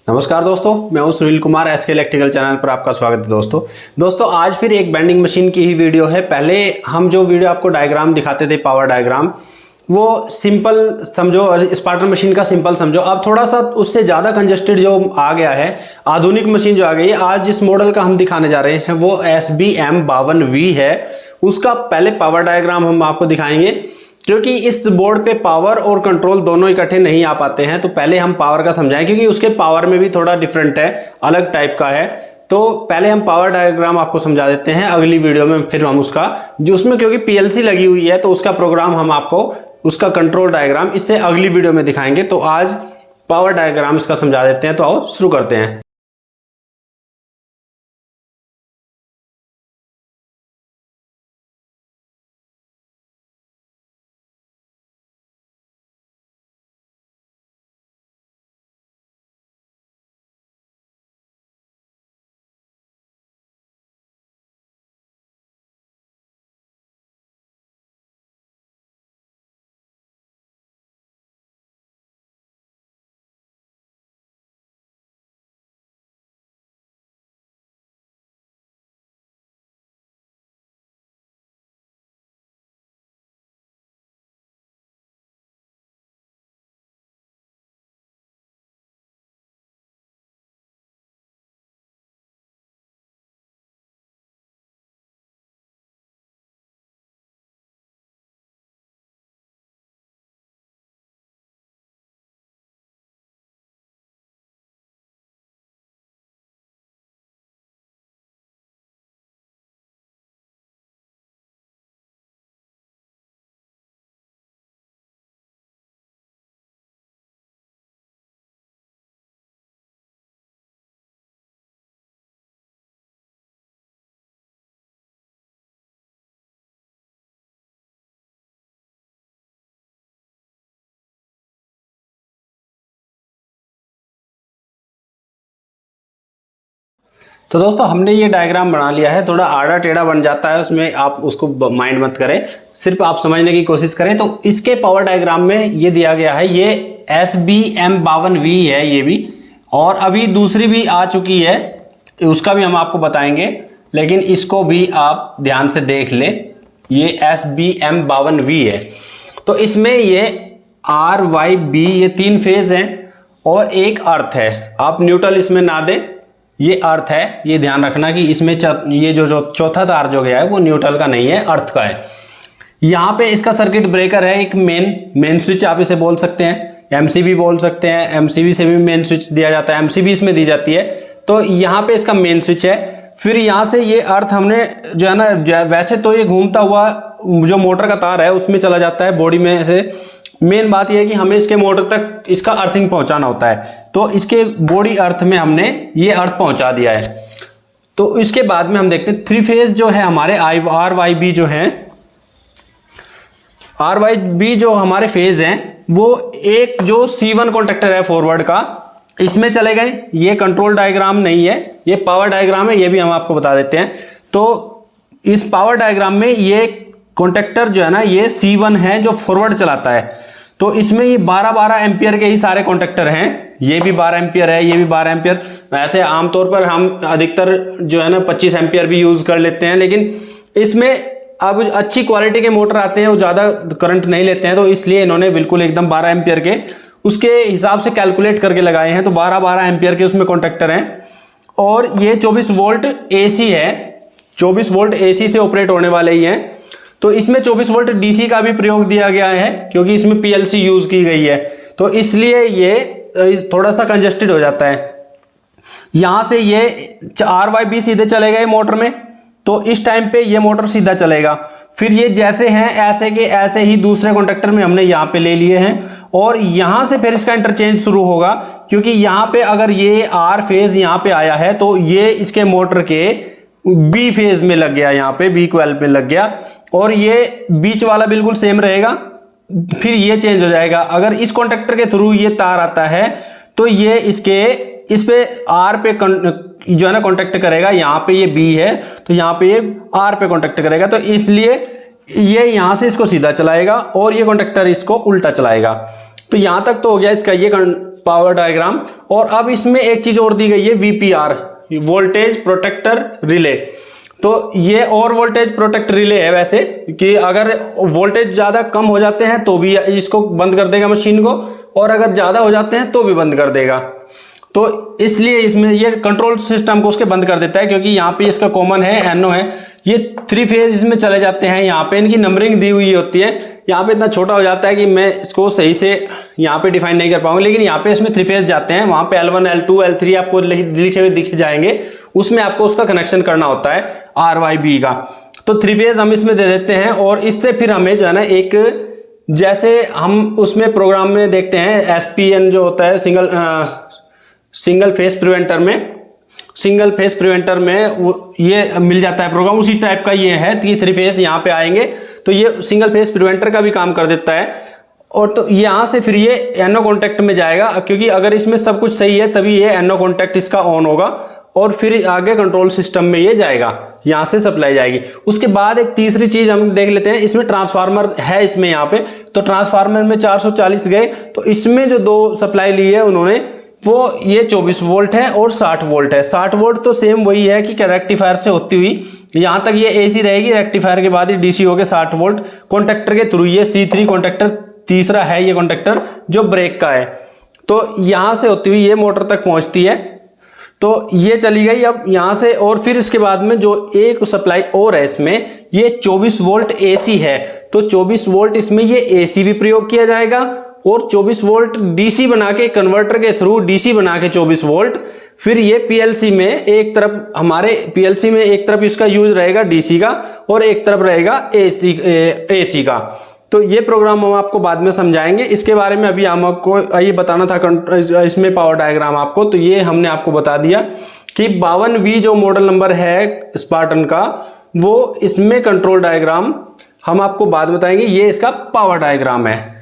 नमस्कार दोस्तों, मैं हूं Sunil Kumar. SK electrical channel पर आपका स्वागत है। दोस्तों आज फिर एक बेंडिंग मशीन की ही वीडियो है। पहले हम जो वीडियो आपको डायग्राम दिखाते थे, पावर डायग्राम, वो सिंपल समझो, स्पार्टन मशीन का सिंपल समझो। अब थोड़ा सा उससे ज़्यादा कंजेस्टेड जो आ गया है, आधुनिक मशीन जो आ गई है। आज जिस मॉडल का हम दिखाने जा रहे हैं वो SBM52V है। उसका पहले पावर डायग्राम हम आपको दिखाएंगे, क्योंकि इस बोर्ड पे पावर और कंट्रोल दोनों इकट्ठे नहीं आ पाते हैं। तो पहले हम पावर का समझाएं, क्योंकि उसके पावर में भी थोड़ा डिफरेंट है, अलग टाइप का है। तो पहले हम पावर डायग्राम आपको समझा देते हैं, अगली वीडियो में फिर हम उसका जो उसमें क्योंकि PLC लगी हुई है तो उसका प्रोग्राम हम आपको, उसका कंट्रोल डायग्राम इससे अगली वीडियो में दिखाएंगे। तो आज पावर डायग्राम इसका समझा देते हैं। तो आओ शुरू करते हैं। तो दोस्तों हमने ये डायग्राम बना लिया है। थोड़ा आड़ा टेढ़ा बन जाता है, उसमें आप उसको माइंड मत करें, सिर्फ आप समझने की कोशिश करें। तो इसके पावर डायग्राम में ये दिया गया है, ये SBM52V है ये भी, और अभी दूसरी भी आ चुकी है, उसका भी हम आपको बताएंगे, लेकिन इसको भी आप ध्यान से देख लें। ये SBM52V है। तो इसमें ये RYB ये 3 फेज हैं और एक अर्थ है। आप न्यूट्रल इसमें ना दें, ये अर्थ है, ये ध्यान रखना कि इसमें ये जो चौथा तार जो गया है वो न्यूट्रल का नहीं है, अर्थ का है। यहाँ पे इसका सर्किट ब्रेकर है, एक मेन स्विच आप इसे बोल सकते हैं, MCB बोल सकते हैं। MCB से भी मेन स्विच दिया जाता है, MCB इसमें दी जाती है। तो यहाँ पे इसका मेन स्विच है। फिर यहाँ से ये अर्थ हमने जो है ना, वैसे तो ये घूमता हुआ जो मोटर का तार है उसमें चला जाता है बॉडी में से। मेन बात यह है कि हमें इसके मोटर तक इसका अर्थिंग पहुंचाना होता है, तो इसके बॉडी अर्थ में हमने ये अर्थ पहुंचा दिया है। तो इसके बाद में हम देखते हैं 3 फेज जो है हमारे RYB जो है, RYB जो हमारे फेज हैं वो एक जो C1 कॉन्टेक्टर है फॉरवर्ड का, इसमें चले गए। ये कंट्रोल डायग्राम नहीं है, ये पावर डायग्राम है, ये भी हम आपको बता देते हैं। तो इस पावर डायग्राम में ये कॉन्टेक्टर जो है ना, ये C1 है जो फॉरवर्ड चलाता है। तो इसमें ये 12-12 एम्पियर के ही सारे कॉन्टेक्टर हैं। ये भी 12 एम्पियर है, ये भी 12 एम्पियर। वैसे आमतौर पर हम अधिकतर जो है ना 25 एम्पियर भी यूज कर लेते हैं, लेकिन इसमें अब अच्छी क्वालिटी के मोटर आते हैं, वो ज़्यादा करंट नहीं लेते हैं, तो इसलिए इन्होंने बिल्कुल एकदम 12 एम्पियर के उसके हिसाब से कैलकुलेट करके लगाए हैं। तो 12-12 एम्पियर के उसमें कॉन्टेक्टर हैं। और ये 24 वोल्ट AC है, 24 वोल्ट AC से ऑपरेट होने वाले ही हैं। तो इसमें 24 वोल्ट DC का भी प्रयोग दिया गया है, क्योंकि इसमें PLC यूज की गई है, तो इसलिए ये थोड़ा सा कंजेस्टेड हो जाता है। यहां से ये RYB सीधे चले गए मोटर में, तो इस टाइम पे ये मोटर सीधा चलेगा। फिर ये जैसे हैं ऐसे के ऐसे ही दूसरे कॉन्टेक्टर में हमने यहाँ पे ले लिए हैं, और यहां से फिर इसका इंटरचेंज शुरू होगा, क्योंकि यहाँ पे अगर ये R फेज यहाँ पे आया है तो ये इसके मोटर के B फेज में लग गया, यहाँ पे B12 में लग गया, और ये बीच वाला बिल्कुल सेम रहेगा। फिर ये चेंज हो जाएगा। अगर इस कॉन्टेक्टर के थ्रू ये तार आता है तो ये इस पे R पे जो है ना कॉन्टेक्ट करेगा। यहाँ पे ये B है तो यहाँ पे ये R पे कॉन्टेक्ट करेगा, तो इसलिए ये यहाँ से इसको सीधा चलाएगा और ये कॉन्टेक्टर इसको उल्टा चलाएगा। तो यहाँ तक तो हो गया इसका ये पावर डायग्राम। और अब इसमें एक चीज और दी गई है, VPR, वोल्टेज प्रोटेक्टर रिले। तो ये और वोल्टेज प्रोटेक्ट रिले है वैसे, कि अगर वोल्टेज ज़्यादा कम हो जाते हैं तो भी इसको बंद कर देगा मशीन को, और अगर ज़्यादा हो जाते हैं तो भी बंद कर देगा। तो इसलिए इसमें ये कंट्रोल सिस्टम को उसके बंद कर देता है, क्योंकि यहाँ पे इसका कॉमन है, NO है। ये 3 फेज इसमें चले जाते हैं। यहाँ पे इनकी नंबरिंग दी हुई होती है। यहाँ पे इतना छोटा हो जाता है कि मैं इसको सही से यहाँ पे डिफाइन नहीं कर पाऊंगा, लेकिन यहाँ पे इसमें 3 फेज जाते हैं। वहाँ पे L1, L2, L3 आपको लिखे हुए दिख जाएंगे, उसमें आपको उसका कनेक्शन करना होता है RYB का। तो 3 फेज हम इसमें दे देते हैं, और इससे फिर हमें जो है ना, एक जैसे हम उसमें प्रोग्राम में देखते हैं SPN जो होता है, सिंगल फेस प्रिवेंटर में ये मिल जाता है प्रोग्राम, उसी टाइप का ये है कि 3 फेज यहाँ पे आएंगे। तो ये सिंगल फेस प्रिवेंटर का भी काम कर देता है। और तो यहाँ से फिर ये NO कॉन्टैक्ट में जाएगा, क्योंकि अगर इसमें सब कुछ सही है तभी ये NO कॉन्टैक्ट इसका ऑन होगा, और फिर आगे कंट्रोल सिस्टम में ये जाएगा, यहाँ से सप्लाई जाएगी। उसके बाद एक तीसरी चीज हम देख लेते हैं, इसमें ट्रांसफार्मर है इसमें यहाँ पे। तो ट्रांसफार्मर में 440 गए, तो इसमें जो 2 सप्लाई ली है उन्होंने, वो ये 24 वोल्ट है और 60 वोल्ट है। 60 वोल्ट तो सेम वही है कि रेक्टिफायर से होती हुई यहाँ तक ये AC रहेगी, रेक्टिफायर के बाद ही DC हो गए 60 वोल्ट कॉन्टैक्टर के थ्रू। ये C3 कॉन्टैक्टर तीसरा है ये कॉन्टैक्टर जो ब्रेक का है। तो यहाँ से होती हुई ये मोटर तक पहुँचती है। तो ये चली गई अब यहाँ से, और फिर इसके बाद में जो एक सप्लाई और है इसमें, ये 24 वोल्ट AC है। तो 24 वोल्ट इसमें ये AC भी प्रयोग किया जाएगा, और 24 वोल्ट DC बना के, कन्वर्टर के थ्रू DC बना के 24 वोल्ट, फिर ये PLC में एक तरफ, हमारे PLC में एक तरफ इसका यूज रहेगा DC का, और एक तरफ रहेगा AC का। तो ये प्रोग्राम हम आपको बाद में समझाएंगे। इसके बारे में अभी हम आपको ये बताना था इसमें पावर डायग्राम आपको, तो ये हमने आपको बता दिया कि 52V जो मॉडल नंबर है स्पार्टन का, वो इसमें कंट्रोल डायग्राम हम आपको बाद में बताएंगे। ये इसका पावर डायग्राम है।